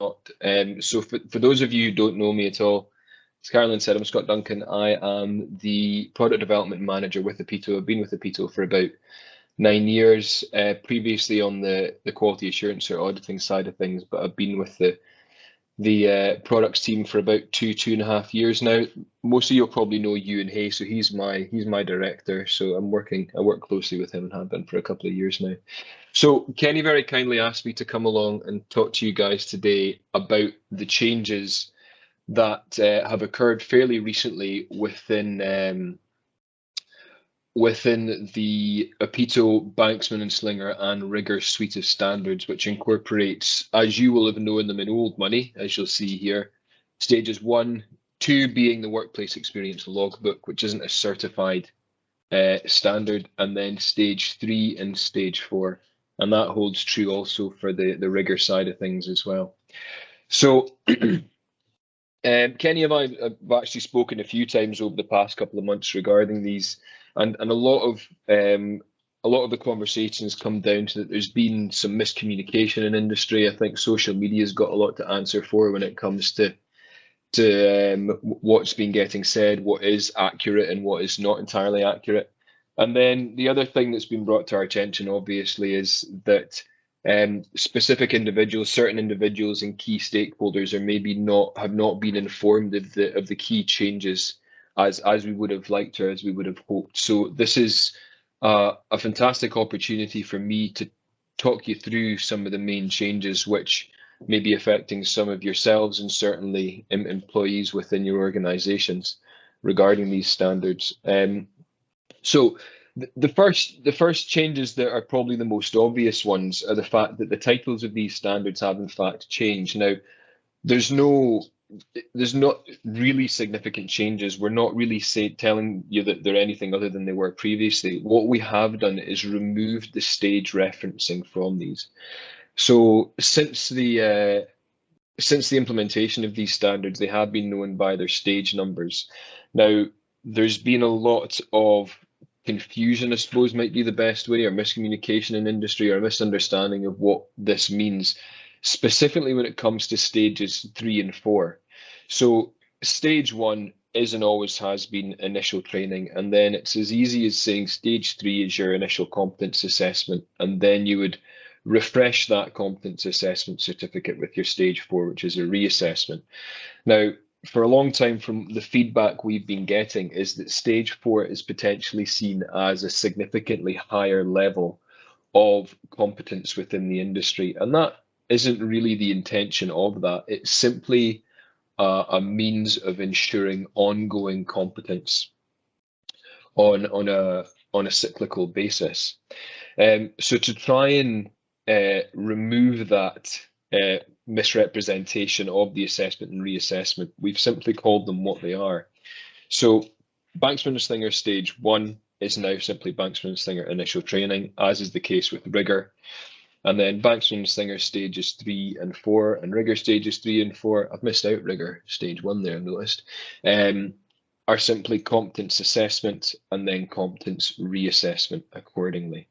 not. So for those of you who don't know me at all, as Carolyn said, I'm Scott Duncan. I am the product development manager with OPITO. I've been with OPITO for about 9 years, previously on the quality assurance or auditing side of things, but I've been with the products team for about 2.5 years now. Most of you'll probably know Ewan Hay, so he's my director. So I work closely with him and have been for a couple of years now. So Kenny very kindly asked me to come along and talk to you guys today about the changes that have occurred fairly recently within the OPITO, Banksman and Slinger and Rigor suite of standards, which incorporates, as you will have known them in old money, as you'll see here, stages 1, 2 being the workplace experience logbook, which isn't a certified standard, and then stage 3 and stage 4. And that holds true also for the Rigor side of things as well. So Kenny and I have actually spoken a few times over the past couple of months regarding these, and a lot of the conversations come down to that there's been some miscommunication in industry. I think social media's got a lot to answer for when it comes to what's been getting said, what is accurate and what is not entirely accurate. And then the other thing that's been brought to our attention, obviously, is that specific individuals, certain individuals and key stakeholders are maybe have not been informed of the key changes as we would have liked or as we would have hoped. So this is a fantastic opportunity for me to talk you through some of the main changes which may be affecting some of yourselves and certainly employees within your organizations regarding these standards. So the first changes that are probably the most obvious ones are the fact that the titles of these standards have in fact changed. Now, there's not really significant changes. We're not really telling you that they're anything other than they were previously. What we have done is removed the stage referencing from these. So since the implementation of these standards, they have been known by their stage numbers. Now, there's been a lot of confusion, I suppose might be the best way, or miscommunication in industry, or misunderstanding of what this means, specifically when it comes to stages 3 and 4. So stage 1 is and always has been initial training, and then it's as easy as saying stage 3 is your initial competence assessment, and then you would refresh that competence assessment certificate with your stage 4, which is a reassessment. Now, for a long time, from the feedback we've been getting, is that stage 4 is potentially seen as a significantly higher level of competence within the industry, and that isn't really the intention of that. It's simply a means of ensuring ongoing competence on a cyclical basis. So to try and remove that misrepresentation of the assessment and reassessment, we've simply called them what they are. So Banksman and Slinger stage 1 is now simply Banksman and Slinger initial training, as is the case with Rigor. And then Banksman and Slinger stages 3 and 4, and Rigor stages 3 and 4, I've missed out Rigor stage 1 there, I've noticed, are simply competence assessment and then competence reassessment accordingly.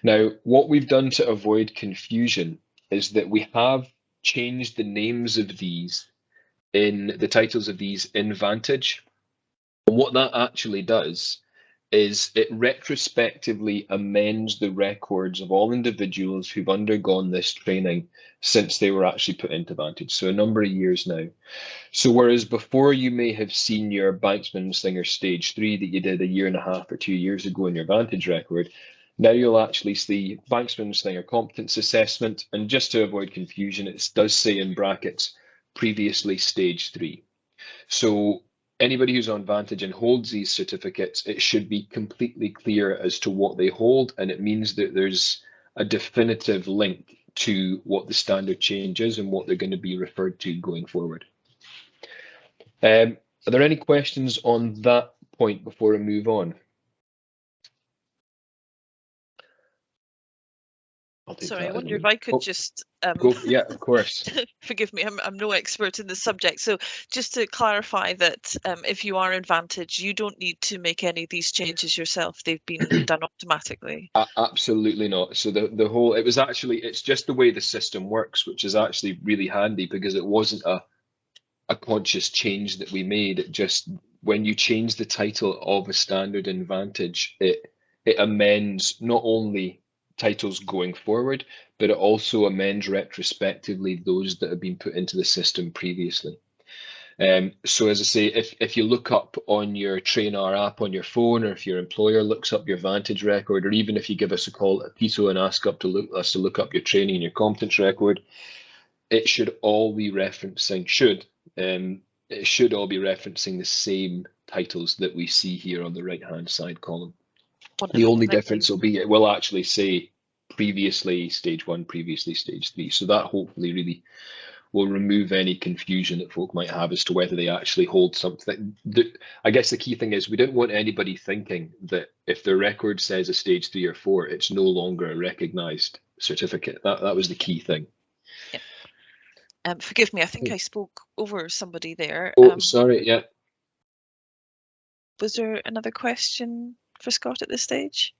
Now, what we've done to avoid confusion is that we have changed the names of these, in the titles of these, in Vantage. And what that actually does is it retrospectively amends the records of all individuals who've undergone this training since they were actually put into Vantage, so a number of years now. So whereas before you may have seen your Banksman and Slinger stage 3 that you did 1.5 years or 2 years ago in your Vantage record, now you'll actually see Banksman and Slinger competence assessment, and just to avoid confusion, it does say in brackets, previously stage 3. So anybody who's on Vantage and holds these certificates, it should be completely clear as to what they hold, and it means that there's a definitive link to what the standard change is and what they're going to be referred to going forward. Are there any questions on that point before I move on? I'll take Sorry, I that as a wonder if win. I could Oh, just yeah, of course. forgive me, I'm no expert in the subject. So just to clarify that if you are in Vantage, you don't need to make any of these changes yourself. They've been done automatically. Absolutely not. So the whole, it's just the way the system works, which is actually really handy because it wasn't a conscious change that we made. It just, when you change the title of a standard in Vantage, it amends not only titles going forward, but it also amends retrospectively those that have been put into the system previously. So as I say, if you look up on your Trainer app on your phone, or if your employer looks up your Vantage record, or even if you give us a call at OPITO and ask us to look up your training and your competence record, it should all be referencing, it should all be referencing the same titles that we see here on the right-hand side column. The Wonderful, only thank difference you. will be it will actually say previously stage 1, previously stage 3. So that hopefully really will remove any confusion that folk might have as to whether they actually hold something. I guess the key thing is we didn't want anybody thinking that if their record says a stage 3 or 4, it's no longer a recognised certificate. That was the key thing. Yeah. Forgive me, I think I spoke over somebody there. Oh, sorry, yeah. Was there another question for Scott at this stage?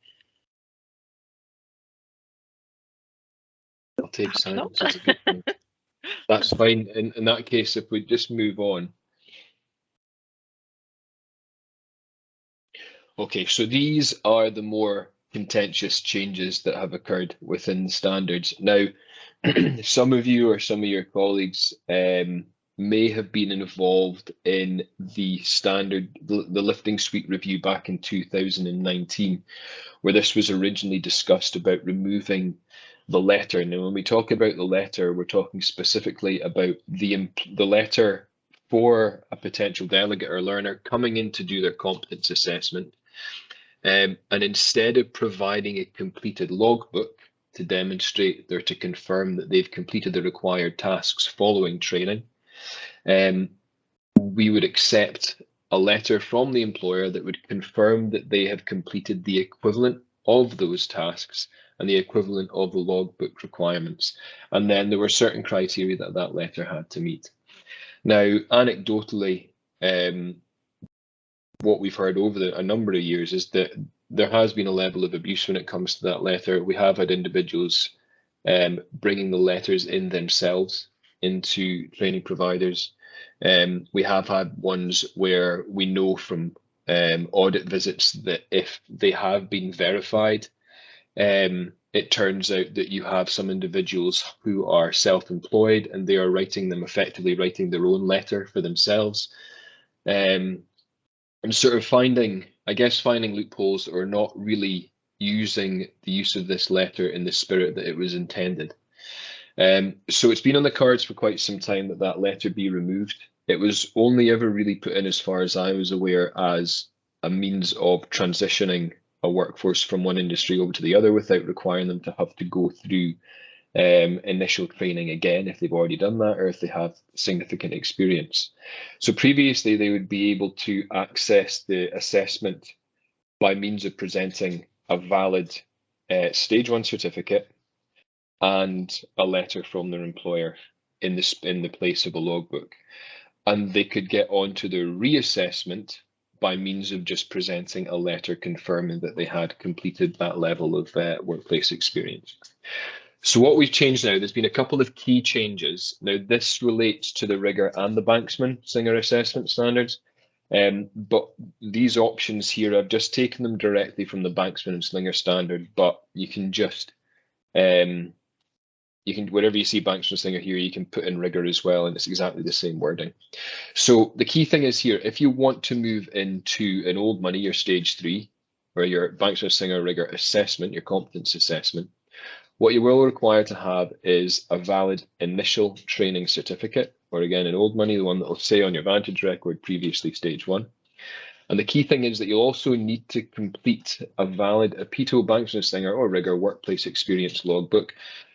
I'll take silence. No? It's a good thing. That's fine. In that case, if we just move on. Okay, so these are the more contentious changes that have occurred within the standards. Now, some of you or some of your colleagues may have been involved in the the lifting suite review back in 2019, where this was originally discussed about removing the letter. Now, when we talk about the letter, we're talking specifically about the letter for a potential delegate or learner coming in to do their competence assessment. And instead of providing a completed logbook to demonstrate or to confirm that they've completed the required tasks following training, we would accept a letter from the employer that would confirm that they have completed the equivalent of those tasks and the equivalent of the logbook requirements. And then there were certain criteria that that letter had to meet. Now, anecdotally, what we've heard over a number of years is that there has been a level of abuse when it comes to that letter. We have had individuals bringing the letters in themselves into training providers. We have had ones where we know from audit visits that if they have been verified, it turns out that you have some individuals who are self-employed and they are effectively writing their own letter for themselves. And sort of finding loopholes or not really using the use of this letter in the spirit that it was intended. So it's been on the cards for quite some time that that letter be removed. It was only ever really put in, as far as I was aware, as a means of transitioning a workforce from one industry over to the other without requiring them to have to go through initial training again if they've already done that or if they have significant experience. So previously they would be able to access the assessment by means of presenting a valid stage 1 certificate and a letter from their employer in the place of a logbook. And they could get onto their reassessment by means of just presenting a letter confirming that they had completed that level of workplace experience. So what we've changed now, there's been a couple of key changes. Now this relates to the Rigger and the Banksman Singer assessment standards, but these options here, I've just taken them directly from the Banksman and Slinger standard, but you can just, wherever you see Banksman and Slinger here, you can put in Rigger as well, and it's exactly the same wording. So the key thing is here, if you want to move into an old money, your stage 3, or your Banksman Singer Rigger assessment, your competence assessment, what you will require to have is a valid initial training certificate, or again, in old money, the one that will say on your Vantage record previously stage 1. And the key thing is that you'll also need to complete a valid OPITO, Banksman Singer or Rigger workplace experience logbook.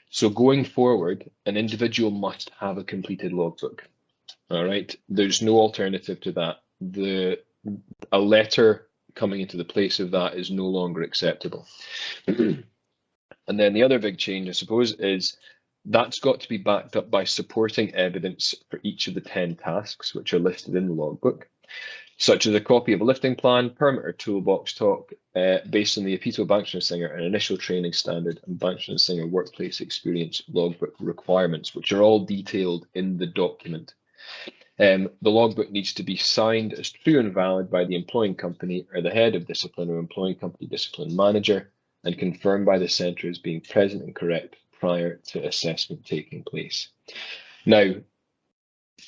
So going forward, an individual must have a completed logbook. All right, there's no alternative to that. A letter coming into the place of that is no longer acceptable. And then the other big change, I suppose, is that's got to be backed up by supporting evidence for each of the 10 tasks which are listed in the logbook, such as a copy of a lifting plan, permit or toolbox talk, based on the OPITO Bankston Singer and initial training standard and Bankston Singer workplace experience logbook requirements, which are all detailed in the document. The logbook needs to be signed as true and valid by the employing company or the head of discipline or employing company discipline manager, and confirmed by the centre as being present and correct prior to assessment taking place. Now,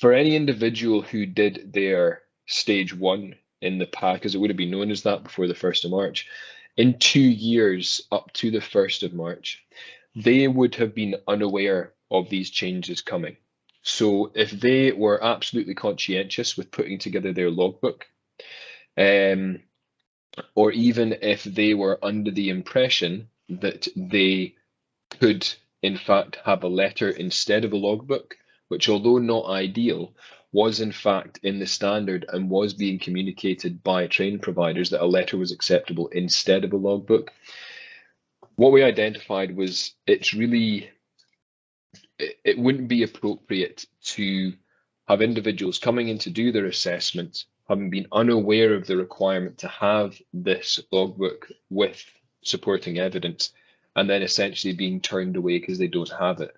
for any individual who did their stage 1 in the past, because it would have been known as that before the 1st of March, in 2 years up to the 1st of March, they would have been unaware of these changes coming. So if they were absolutely conscientious with putting together their logbook, or even if they were under the impression that they could in fact have a letter instead of a logbook, which although not ideal, was in fact in the standard and was being communicated by training providers that a letter was acceptable instead of a logbook. What we identified was it wouldn't be appropriate to have individuals coming in to do their assessment having been unaware of the requirement to have this logbook with supporting evidence, and then essentially being turned away because they don't have it.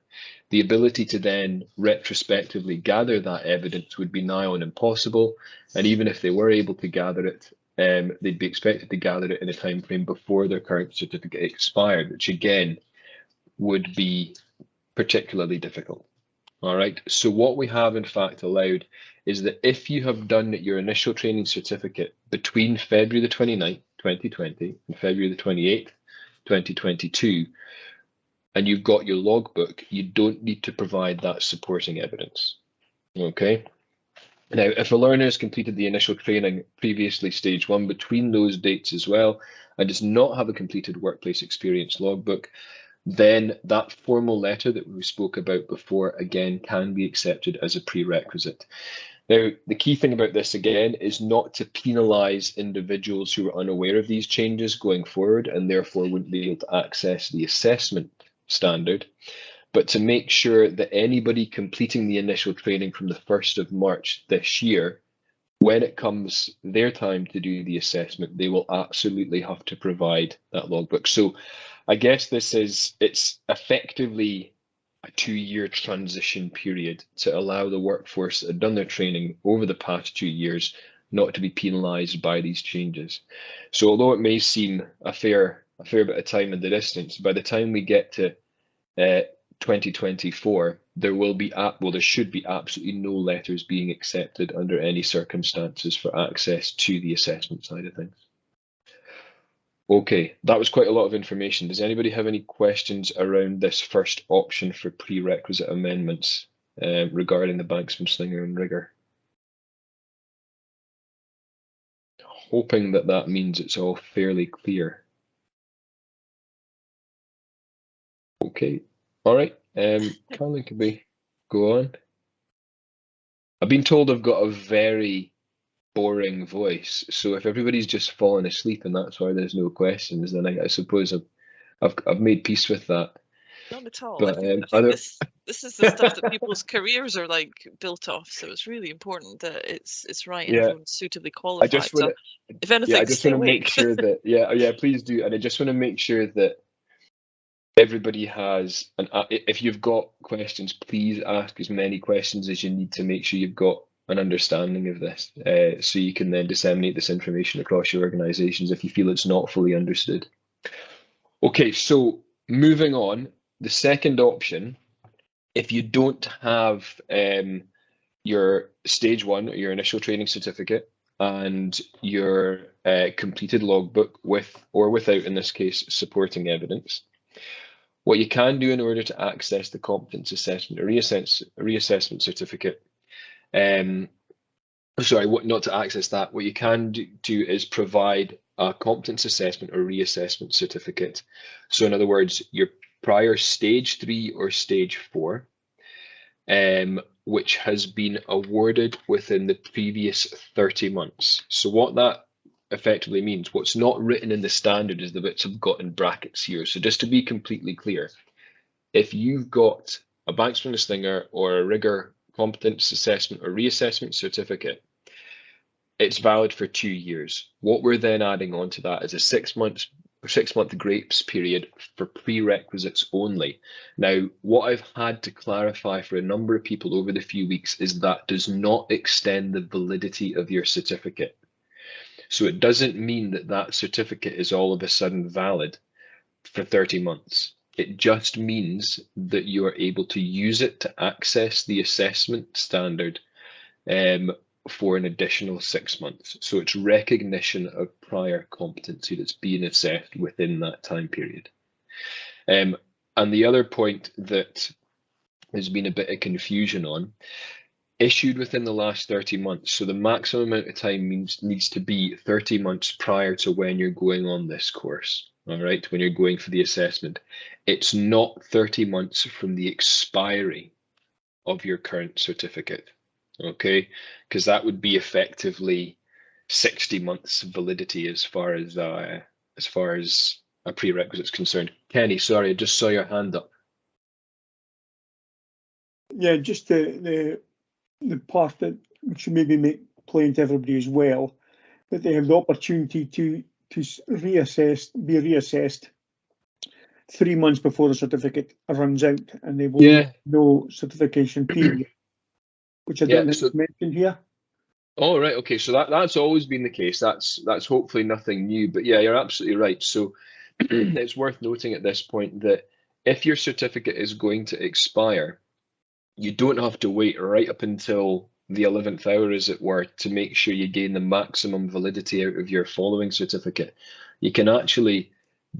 The ability to then retrospectively gather that evidence would be nigh on impossible, and even if they were able to gather it, they'd be expected to gather it in a time frame before their current certificate expired, which again would be particularly difficult. All right, so what we have in fact allowed is that if you have done your initial training certificate between February the 29th, 2020 and February the 28th, 2022, and you've got your logbook, you don't need to provide that supporting evidence. Okay. Now, if a learner has completed the initial training previously stage 1 between those dates as well, and does not have a completed workplace experience logbook, then that formal letter that we spoke about before again can be accepted as a prerequisite. Now, the key thing about this again is not to penalise individuals who are unaware of these changes going forward and therefore wouldn't be able to access the assessment standard, but to make sure that anybody completing the initial training from the 1st of March this year, when it comes their time to do the assessment, they will absolutely have to provide that logbook. So I guess it's effectively a 2-year transition period to allow the workforce that have done their training over the past 2 years not to be penalised by these changes. So although it may seem a fair bit of time in the distance, by the time we get to 2024, there should be absolutely no letters being accepted under any circumstances for access to the assessment side of things. Okay, that was quite a lot of information. Does anybody have any questions around this first option for prerequisite amendments regarding the Banksman, Slinger and Rigger? Hoping that means it's all fairly clear. Okay, all right. Carolyn, can we go on? I've been told I've got a very boring voice, so if everybody's just fallen asleep and that's why there's no questions, then I suppose I've made peace with that. Not at all. But, I think this is the stuff that people's careers are like built off. So it's really important that it's right and everyone's suitably qualified. I just want to, if anything, I just want to make sure that yeah, please do, and I just want to make sure that everybody has if you've got questions, please ask as many questions as you need to make sure you've got an understanding of this, so you can then disseminate this information across your organizations if you feel it's not fully understood. Okay, so moving on, the second option, if you don't have your stage 1 or your initial training certificate and your completed logbook with or without, in this case, supporting evidence, what you can do in order to access the competence assessment or reassessment certificate, not to access that, what you can do is provide a competence assessment or reassessment certificate. So in other words, your prior stage 3 or stage 4, which has been awarded within the previous 30 months. So what that effectively means, what's not written in the standard is the bits I've got in brackets here. So just to be completely clear, if you've got a banksman, a slinger, or a rigger competence assessment or reassessment certificate, it's valid for 2 years. What we're then adding on to that is a 6 month grace period for prerequisites only. Now, what I've had to clarify for a number of people over the few weeks is that does not extend the validity of your certificate. So it doesn't mean that that certificate is all of a sudden valid for 30 months. It just means that you are able to use it to access the assessment standard for an additional 6 months. So it's recognition of prior competency that's being assessed within that time period. And the other point that there's been a bit of confusion on, issued within the last 30 months. So the maximum amount of time needs to be 30 months prior to when you're going on this course. All right, when you're going for the assessment. It's not 30 months from the expiry of your current certificate. Okay, because that would be effectively 60 months validity as far as a prerequisite is concerned. Kenny, sorry, I just saw your hand up. Yeah, just the part that should maybe make plain to everybody as well, that they have the opportunity to be reassessed 3 months before the certificate runs out, and they will no certification period, which I don't think is mentioned here. Oh, right, okay, so that's always been the case. That's hopefully nothing new, but yeah, you're absolutely right. So it's worth noting at this point that if your certificate is going to expire, you don't have to wait right up until the 11th hour, as it were, to make sure you gain the maximum validity out of your following certificate. You can actually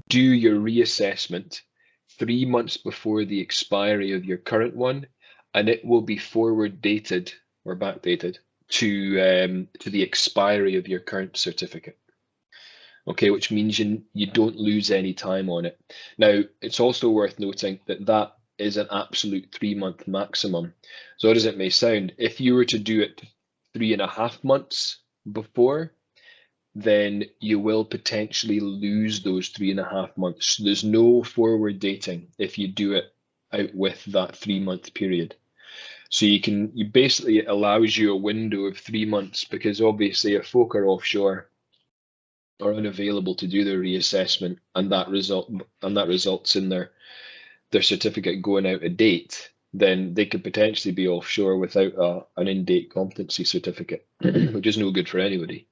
do your reassessment 3 months before the expiry of your current one, and it will be forward dated or backdated to the expiry of your current certificate. Okay, which means you don't lose any time on it. Now, it's also worth noting that that is an absolute 3 month maximum. So as it may sound, if you were to do it 3.5 months before, then you will potentially lose those 3.5 months. So there's no forward dating if you do it out with that 3 month period. So you basically, it allows you a window of 3 months, because obviously if folk are offshore or unavailable to do their reassessment, and that results in their certificate going out of date, then they could potentially be offshore without an in-date competency certificate, which is no good for anybody.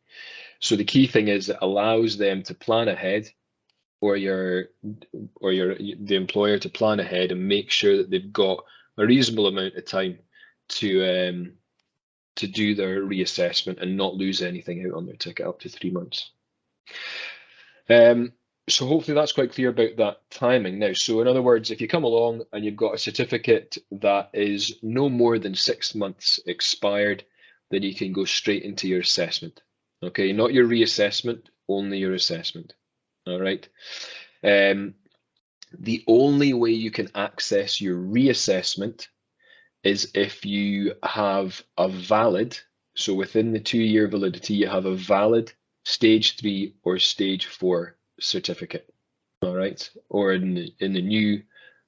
So the key thing is it allows them to plan ahead, or the employer to plan ahead and make sure that they've got a reasonable amount of time to do their reassessment and not lose anything out on their ticket up to 3 months. So hopefully that's quite clear about that timing now. So in other words, if you come along and you've got a certificate that is no more than 6 months expired, then you can go straight into your assessment. Okay, not your reassessment, only your assessment. All right. The only way you can access your reassessment is if you have a valid, so within the 2 year validity, you have a valid stage 3 or stage 4 certificate. All right, or in the new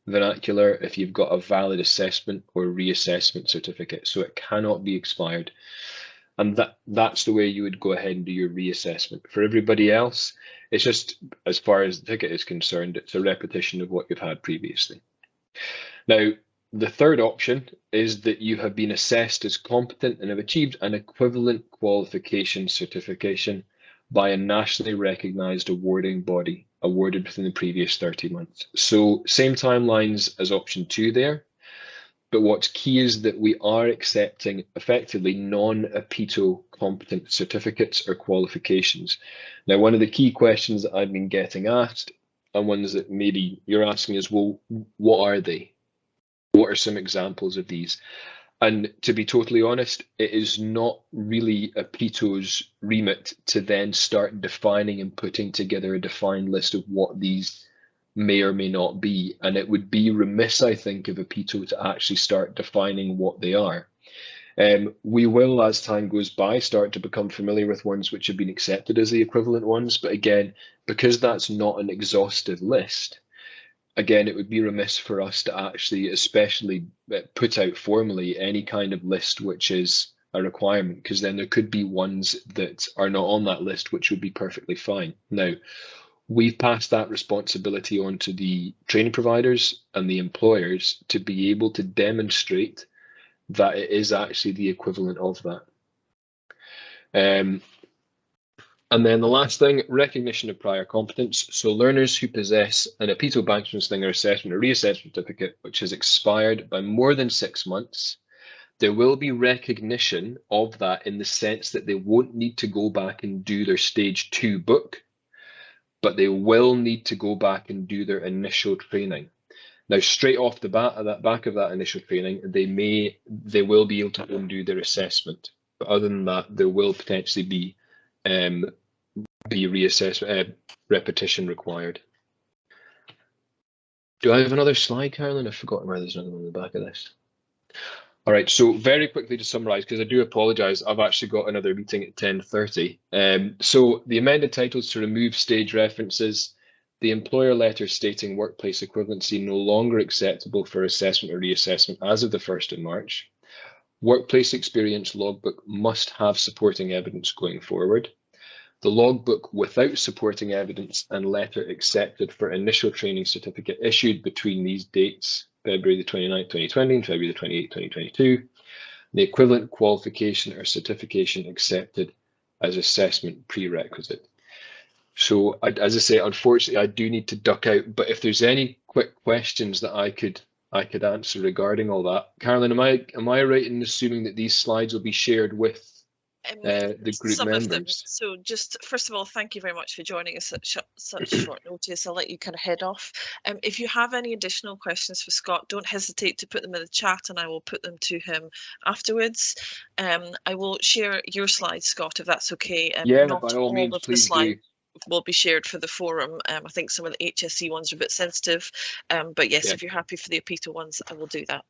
vernacular, if you've got a valid assessment or reassessment certificate, so it cannot be expired. And that's the way you would go ahead and do your reassessment. For everybody else, it's just, as far as the ticket is concerned, it's a repetition of what you've had previously. Now, the third option is that you have been assessed as competent and have achieved an equivalent qualification certification by a nationally recognised awarding body awarded within the previous 30 months. So same timelines as option 2 there. But what's key is that we are accepting effectively non-OPITO competent certificates or qualifications. Now, one of the key questions that I've been getting asked, and ones that maybe you're asking, is, well, what are they? What are some examples of these? And to be totally honest, it is not really OPITO's remit to then start defining and putting together a defined list of what these may or may not be, and it would be remiss, I think, of OPITO to actually start defining what they are. We will, as time goes by, start to become familiar with ones which have been accepted as the equivalent ones. But again, because that's not an exhaustive list, again, it would be remiss for us to actually, especially put out formally any kind of list which is a requirement, because then there could be ones that are not on that list which would be perfectly fine. Now, we've passed that responsibility on to the training providers and the employers to be able to demonstrate that it is actually the equivalent of that. And then the last thing, recognition of prior competence. So learners who possess an OPITO Banksman Slinger assessment or reassessment certificate which has expired by more than 6 months, there will be recognition of that in the sense that they won't need to go back and do their stage 2 book, but they will need to go back and do their initial training. Now, straight off the bat, at that back of that initial training, they will be able to go and do their assessment. But other than that, there will potentially be reassessment, repetition required. Do I have another slide, Carolyn? I've forgotten where there's another one on the back of this. All right, so very quickly to summarize, because I do apologize, I've actually got another meeting at 10:30. So the amended titles to remove stage references, the employer letter stating workplace equivalency no longer acceptable for assessment or reassessment as of the 1st of March. Workplace experience logbook must have supporting evidence going forward. The logbook without supporting evidence and letter accepted for initial training certificate issued between these dates, February the 29th, 2020 and February the 28th, 2022. The equivalent qualification or certification accepted as assessment prerequisite. So as I say, unfortunately, I do need to duck out, but if there's any quick questions that I could answer regarding all that. Carolyn, am I right in assuming that these slides will be shared with the group some members? of them. So just first of all, thank you very much for joining us at such short notice. I'll let you kind of head off. If you have any additional questions for Scott, don't hesitate to put them in the chat and I will put them to him afterwards. I will share your slides, Scott, if that's okay. Yeah, not by all means, of please the slides do. will be shared for the forum. I think some of the HSC ones are a bit sensitive, but yes, Yeah. if you're happy for the OPITO ones, I will do that.